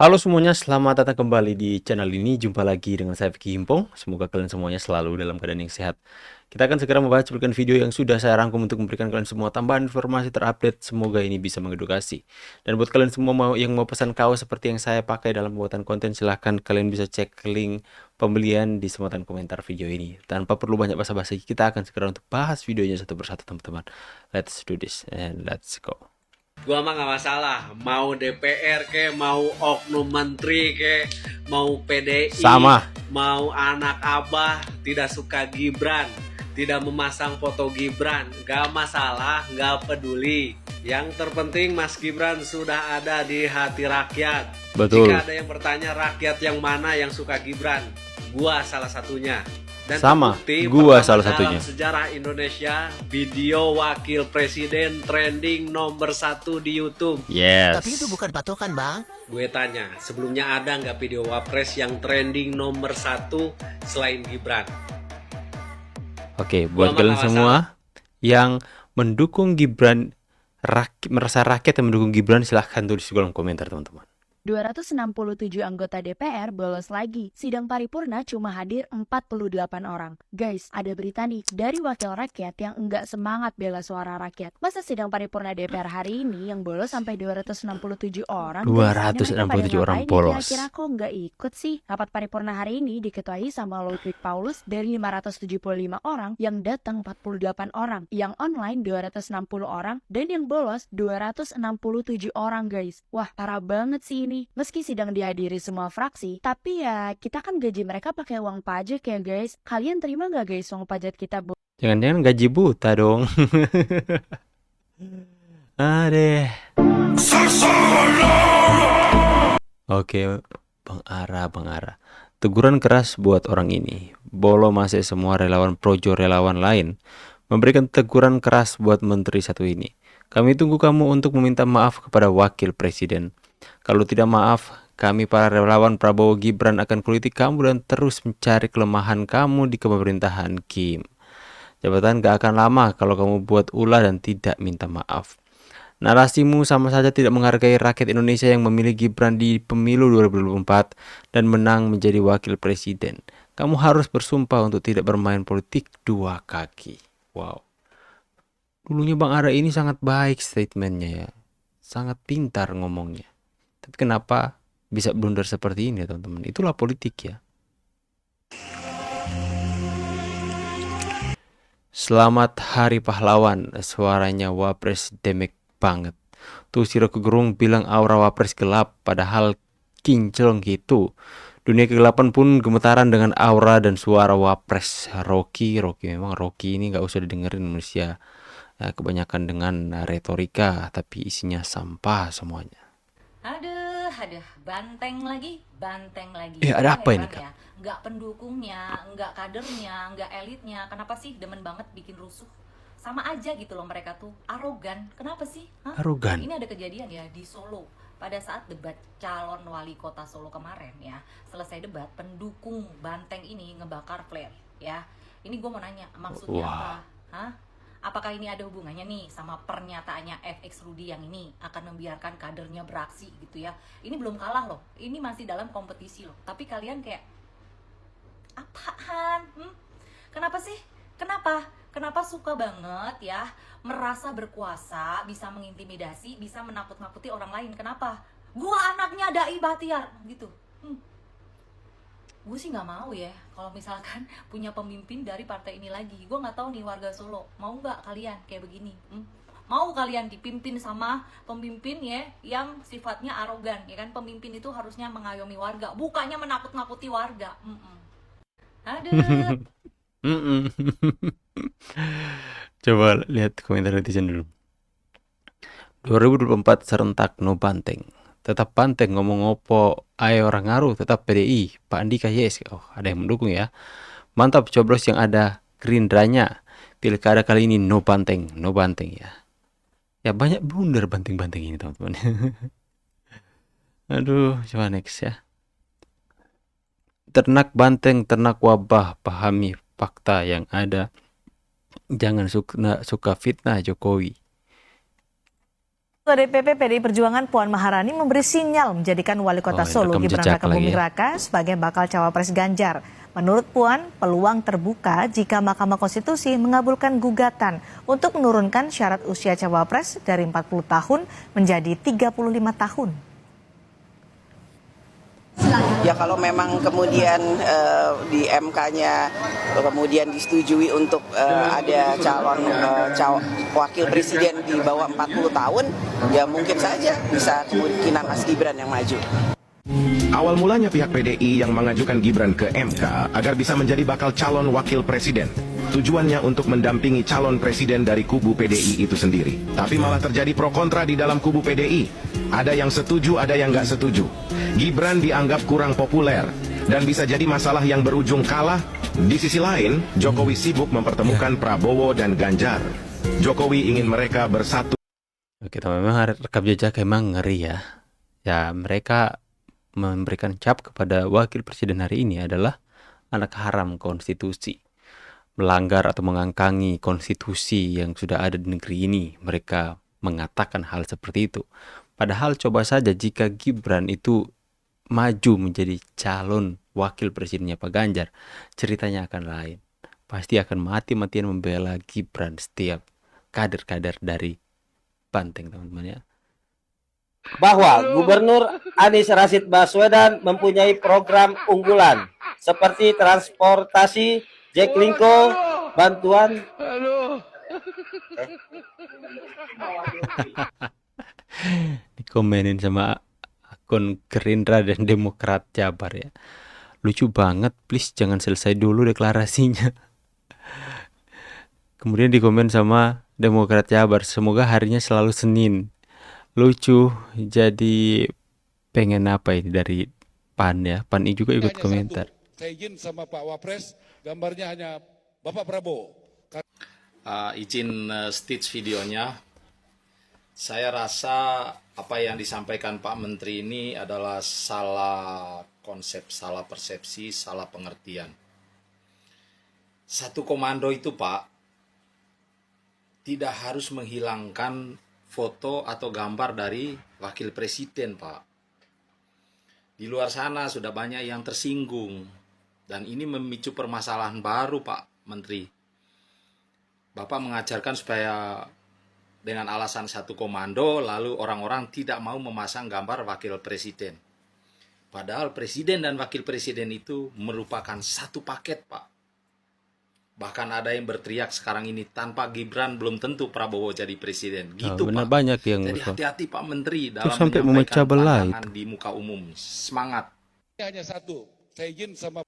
Halo semuanya, selamat datang kembali di channel ini. Jumpa lagi dengan saya Vicky Himpong. Semoga kalian semuanya selalu dalam keadaan yang sehat. Kita akan segera membahas cuplikan video yang sudah saya rangkum untuk memberikan kalian semua tambahan informasi terupdate. Semoga ini bisa mengedukasi. Dan buat kalian semua yang mau pesan kaos seperti yang saya pakai dalam pembuatan konten, silahkan kalian bisa cek link pembelian di semuatan komentar video ini. Tanpa perlu banyak basa-basi, kita akan segera untuk bahas videonya satu persatu, teman-teman. Let's do this and let's go. Gua mah gak masalah, mau DPR ke, mau oknum menteri ke, mau PDI, Sama. mau anak abah tidak suka Gibran, tidak memasang foto Gibran, gak masalah, gak peduli. Yang terpenting Mas Gibran sudah ada di hati rakyat. Betul. Jika ada yang bertanya rakyat yang mana yang suka Gibran, gua salah satunya. Dan Sama, terbukti gua pertama salah dalam satunya. sejarah Indonesia video wakil presiden trending nomor 1 di YouTube. Yes. Tapi itu bukan patokan, Bang. Gue tanya, sebelumnya ada nggak video wapres yang trending nomor 1 selain Gibran? Oke, buat Gua mah kalian nggak semua yang mendukung Gibran, merasa rakyat yang mendukung Gibran, silahkan tulis di kolom komentar, teman-teman. 267 anggota DPR bolos lagi. Sidang paripurna cuma hadir 48 orang. Guys, ada berita nih dari wakil rakyat yang enggak semangat bela suara rakyat. Masa sidang paripurna DPR hari ini yang bolos sampai 267 orang? 267 orang bolos. Kira-kira kok enggak ikut sih? Rapat paripurna hari ini diketuai sama Ludwig Paulus. Dari 575 orang yang datang 48 orang, yang online 260 orang, dan yang bolos 267 orang, guys. Wah, parah banget sih ini. Meski sidang dihadiri semua fraksi, tapi ya kita kan gaji mereka pakai uang pajak ya, guys. Kalian terima nggak, guys, uang pajak kita? Jangan-jangan gaji buta dong. Adeh. Oke, Bang Ara. Teguran keras buat orang ini. Bolo masih semua relawan projo relawan lain memberikan teguran keras buat menteri satu ini. Kami tunggu kamu untuk meminta maaf kepada wakil presiden. Kalau tidak maaf, kami para relawan Prabowo Gibran akan kuliti kamu dan terus mencari kelemahan kamu di kepemerintahan Kim. Jabatan gak akan lama kalau kamu buat ulah dan tidak minta maaf. Narasimu sama saja tidak menghargai rakyat Indonesia yang memilih Gibran di pemilu 2024 dan menang menjadi wakil presiden. Kamu harus bersumpah untuk tidak bermain politik dua kaki. Wow. Dulunya Bang Ara ini sangat baik statementnya ya. Sangat pintar ngomongnya. Tapi kenapa bisa blunder seperti ini ya teman-teman? Itulah politik ya. Selamat Hari Pahlawan, suaranya Wapres demek banget. Tuh si Rocky Gerung bilang aura Wapres gelap, padahal kinclong gitu. Dunia kegelapan pun gemetaran dengan aura dan suara Wapres. Rocky memang Rocky ini gak usah didengerin manusia. Ya, kebanyakan dengan retorika, tapi isinya sampah semuanya. Aduh, banteng lagi. Ada apa ini, Heran Kak? ya, nggak pendukungnya, nggak kadernya, nggak elitnya. Kenapa sih demen banget bikin rusuh? Sama aja gitu loh, mereka tuh arogan. Kenapa sih? Hah? Arogan. Ini ada kejadian ya di Solo. Pada saat debat calon wali kota Solo kemarin ya, selesai debat, pendukung banteng ini ngebakar flare ya. Ini gue mau nanya, maksudnya apa? Hah? Apakah ini ada hubungannya nih sama pernyataannya FX Rudy yang ini akan membiarkan kadernya beraksi gitu ya? Ini belum kalah loh, ini masih dalam kompetisi loh. Tapi kalian kayak, apaan? Kenapa sih? Kenapa suka banget ya merasa berkuasa, bisa mengintimidasi, bisa menakut-nakuti orang lain? Kenapa? Gua anaknya Dai Bahtiar gitu. Gue sih nggak mau ya kalau misalkan punya pemimpin dari partai ini lagi. Gue nggak tahu nih warga Solo, mau nggak kalian kayak begini? Mau kalian dipimpin sama pemimpin ya yang sifatnya arogan ya kan? Pemimpin itu harusnya mengayomi warga, bukannya menakut-nakuti warga. Aduh. Coba lihat komentar netizen dulu. 2024 serentak no banteng. Tetap banteng ngomong opo, ayo orang ngaruh tetap PDI, Pak Andika yes. Oh, ada yang mendukung ya. Mantap coblos yang ada Gerindranya. Pilkada kali ini no banteng ya. Ya banyak blunder banting-banting ini teman-teman. Aduh, coba next ya. Ternak banteng, ternak wabah, pahami fakta yang ada. Jangan suka fitnah Jokowi. Ketua DPP PDI Perjuangan Puan Maharani memberi sinyal menjadikan Wali Kota Solo rekam Gibran jejak Raka Buming lagi ya. Raka sebagai bakal cawapres Ganjar. Menurut Puan, peluang terbuka jika Mahkamah Konstitusi mengabulkan gugatan untuk menurunkan syarat usia cawapres dari 40 tahun menjadi 35 tahun. Ya kalau memang kemudian di MK-nya kemudian disetujui untuk ada calon wakil presiden di bawah 40 tahun, ya mungkin saja bisa kemungkinan Mas Gibran yang maju. Awal mulanya pihak PDI yang mengajukan Gibran ke MK agar bisa menjadi bakal calon wakil presiden. Tujuannya untuk mendampingi calon presiden dari kubu PDI itu sendiri. Tapi malah terjadi pro kontra di dalam kubu PDI. Ada yang setuju, ada yang nggak setuju. Gibran dianggap kurang populer dan bisa jadi masalah yang berujung kalah. Di sisi lain, Jokowi sibuk mempertemukan Prabowo dan Ganjar. Jokowi ingin mereka bersatu. Kita memang rekam jejak emang ngeri ya. Ya mereka memberikan cap kepada wakil presiden hari ini adalah anak haram konstitusi. Melanggar atau mengangkangi konstitusi yang sudah ada di negeri ini. Mereka mengatakan hal seperti itu. Padahal coba saja jika Gibran itu maju menjadi calon wakil presidennya Pak Ganjar, ceritanya akan lain. Pasti akan mati-matian membela Gibran setiap kader-kader dari Banteng, teman-teman ya. Bahwa Gubernur Anies Rashid Baswedan mempunyai program unggulan seperti transportasi, Jaklingko, bantuan. Dikomenin sama akun Gerindra dan Demokrat Jabar ya. Lucu banget, please jangan selesai dulu deklarasinya. Kemudian dikomen sama Demokrat Jabar, semoga harinya selalu Senin. Lucu, jadi pengen apa ini dari PAN ya. PAN ini juga ikut komentar. Saya izin sama Pak Wapres, gambarnya hanya Bapak Prabowo. Izin stage videonya. Saya rasa apa yang disampaikan Pak Menteri ini adalah salah konsep, salah persepsi, salah pengertian. Satu komando itu Pak, tidak harus menghilangkan foto atau gambar dari wakil presiden Pak. Di luar sana sudah banyak yang tersinggung. Dan ini memicu permasalahan baru Pak Menteri. Bapak mengajarkan supaya dengan alasan satu komando lalu orang-orang tidak mau memasang gambar wakil presiden. Padahal presiden dan wakil presiden itu merupakan satu paket Pak. Bahkan ada yang berteriak sekarang ini tanpa Gibran belum tentu Prabowo jadi presiden. Gitu benar, Pak. banyak yang jadi hati-hati Pak Menteri dalam sampai memecah menyampaikan belah pandangan di muka umum. Semangat. Hanya satu, saya izin sama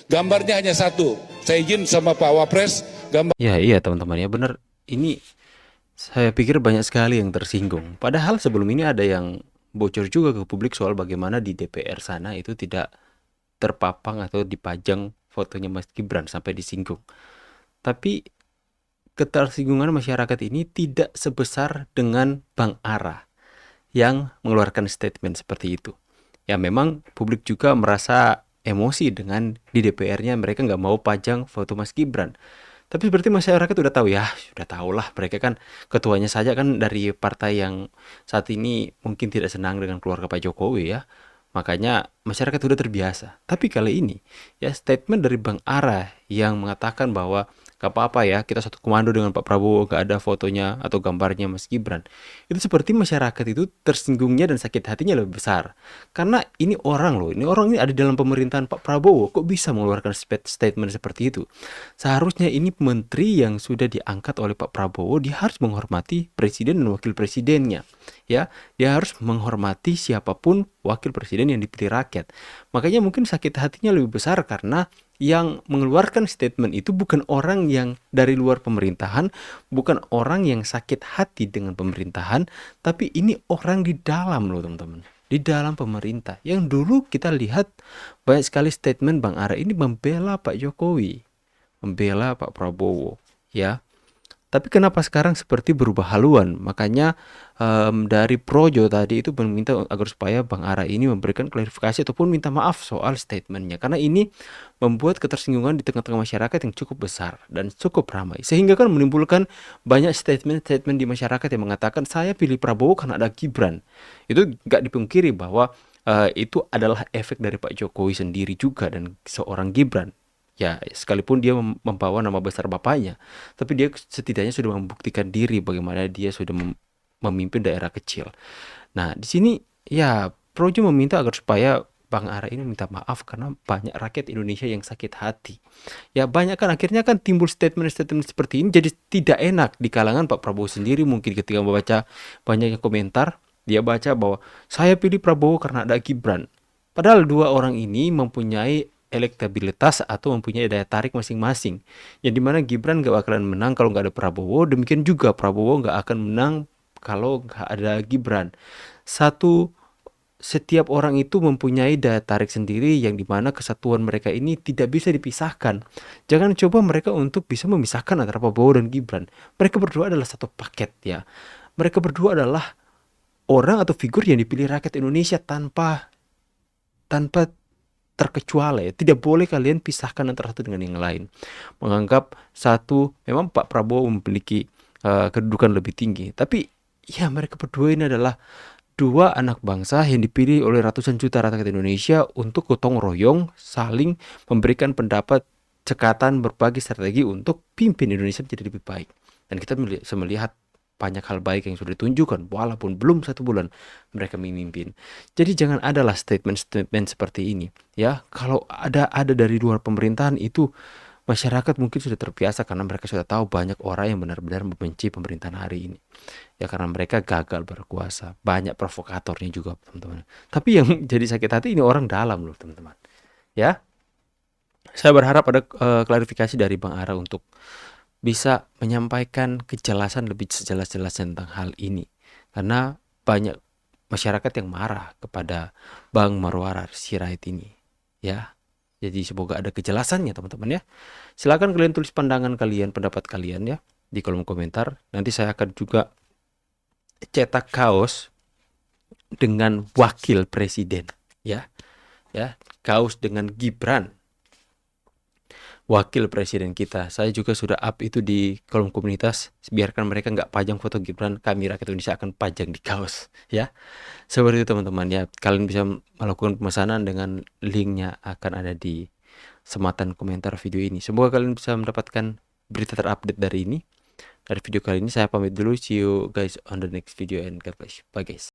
gambarnya hanya satu. Saya izin sama Pak Wapres, gambar. Ya iya teman-teman ya benar. Ini saya pikir banyak sekali yang tersinggung. Padahal sebelum ini ada yang bocor juga ke publik soal bagaimana di DPR sana itu tidak terpapang atau dipajang fotonya Mas Gibran sampai disinggung. Tapi ketersinggungan masyarakat ini tidak sebesar dengan Bang Ara yang mengeluarkan statement seperti itu. Ya memang publik juga merasa emosi dengan di DPR-nya mereka nggak mau pajang foto Mas Gibran. Tapi seperti masyarakat udah tahu ya, sudah tahulah mereka kan ketuanya saja kan dari partai yang saat ini mungkin tidak senang dengan keluarga Pak Jokowi ya. Makanya masyarakat sudah terbiasa. Tapi kali ini ya statement dari Bang Ara yang mengatakan bahwa gak apa-apa ya kita satu komando dengan Pak Prabowo, gak ada fotonya atau gambarnya Mas Gibran. Itu seperti masyarakat itu tersinggungnya dan sakit hatinya lebih besar. Karena ini orang loh, ini orang ini ada dalam pemerintahan Pak Prabowo, kok bisa mengeluarkan statement seperti itu. Seharusnya ini menteri yang sudah diangkat oleh Pak Prabowo, dia harus menghormati presiden dan wakil presidennya. Ya, dia harus menghormati siapapun wakil presiden yang dipilih rakyat. Makanya mungkin sakit hatinya lebih besar karena yang mengeluarkan statement itu bukan orang yang dari luar pemerintahan, bukan orang yang sakit hati dengan pemerintahan, tapi ini orang di dalam loh teman-teman, di dalam pemerintah. Yang dulu kita lihat banyak sekali statement Bang Ara ini membela Pak Jokowi, membela Pak Prabowo, ya. Tapi kenapa sekarang seperti berubah haluan? Makanya dari Projo tadi itu meminta agar supaya Bang Ara ini memberikan klarifikasi ataupun minta maaf soal statementnya. Karena ini membuat ketersinggungan di tengah-tengah masyarakat yang cukup besar dan cukup ramai. Sehingga kan menimbulkan banyak statement-statement di masyarakat yang mengatakan saya pilih Prabowo karena ada Gibran. Itu nggak dipungkiri bahwa itu adalah efek dari Pak Jokowi sendiri juga dan seorang Gibran. Ya, sekalipun dia membawa nama besar bapaknya, tapi dia setidaknya sudah membuktikan diri bagaimana dia sudah memimpin daerah kecil. Nah, di sini ya Projo meminta agar supaya Bang Ara ini minta maaf karena banyak rakyat Indonesia yang sakit hati. Ya banyak kan akhirnya kan timbul statement-statement seperti ini jadi tidak enak di kalangan Pak Prabowo sendiri. Mungkin ketika membaca banyaknya komentar, dia baca bahwa saya pilih Prabowo karena ada Gibran. Padahal dua orang ini mempunyai elektabilitas atau mempunyai daya tarik masing-masing. Yang dimana Gibran gak bakalan menang kalau nggak ada Prabowo, demikian juga Prabowo nggak akan menang kalau nggak ada Gibran. Setiap orang itu mempunyai daya tarik sendiri yang dimana kesatuan mereka ini tidak bisa dipisahkan. Jangan coba mereka untuk bisa memisahkan antara Prabowo dan Gibran. Mereka berdua adalah satu paket ya. Mereka berdua adalah orang atau figur yang dipilih rakyat Indonesia tanpa terkecuali. Tidak boleh kalian pisahkan antara satu dengan yang lain. Menganggap satu, memang Pak Prabowo memiliki kedudukan lebih tinggi. Tapi ya mereka berdua ini adalah dua anak bangsa yang dipilih oleh ratusan juta rakyat Indonesia untuk gotong royong, saling memberikan pendapat, cekatan, berbagi strategi untuk pimpin Indonesia menjadi lebih baik. Dan kita bisa melihat banyak hal baik yang sudah ditunjukkan walaupun belum 1 bulan mereka memimpin. Jadi jangan adalah statement-statement seperti ini ya. Kalau ada dari luar pemerintahan itu masyarakat mungkin sudah terbiasa karena mereka sudah tahu banyak orang yang benar-benar membenci pemerintahan hari ini. Ya karena mereka gagal berkuasa. Banyak provokatornya juga teman-teman. Tapi yang jadi sakit hati ini orang dalam loh teman-teman. Ya. Saya berharap ada klarifikasi dari Bang Ara untuk bisa menyampaikan kejelasan lebih sejelas-jelasnya tentang hal ini. Karena banyak masyarakat yang marah kepada Bang Marwar Sirait ini. Ya. Jadi semoga ada kejelasannya teman-teman ya. Silakan kalian tulis pandangan kalian, pendapat kalian ya di kolom komentar. Nanti saya akan juga cetak kaos dengan wakil presiden ya. Ya, kaos dengan Gibran wakil presiden kita. Saya juga sudah up itu di kolom komunitas. Biarkan mereka nggak pajang foto Gibran, kami rakyat Indonesia akan pajang di kaos ya. Seperti itu teman-teman ya. Kalian bisa melakukan pemesanan dengan linknya akan ada di sematan komentar video ini. Semoga kalian bisa mendapatkan berita terupdate dari ini. Dari video kali ini saya pamit dulu. See you guys on the next video and God bless. Bye guys.